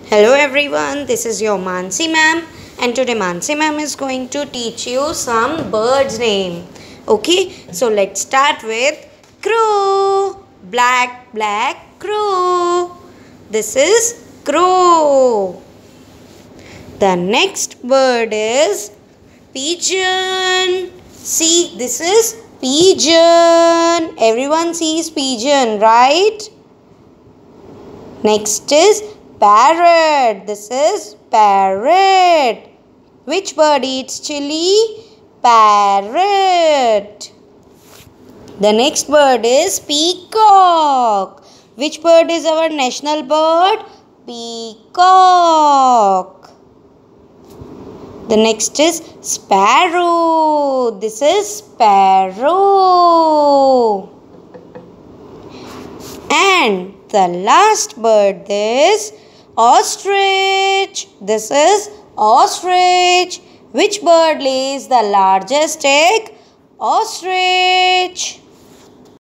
Hello everyone, this is your Mansi ma'am, and today Mansi ma'am is going to teach you some birds name. Okay, so let's start with crow. Black crow. This is crow. The next bird is pigeon. See, this is pigeon. Everyone sees pigeon, right? Next is parrot. This is parrot. Which bird eats chili? Parrot. The next bird is peacock. Which bird is our national bird? Peacock. The next is sparrow. This is sparrow. And the last bird is ostrich. This is ostrich. Which bird lays the largest egg? Ostrich.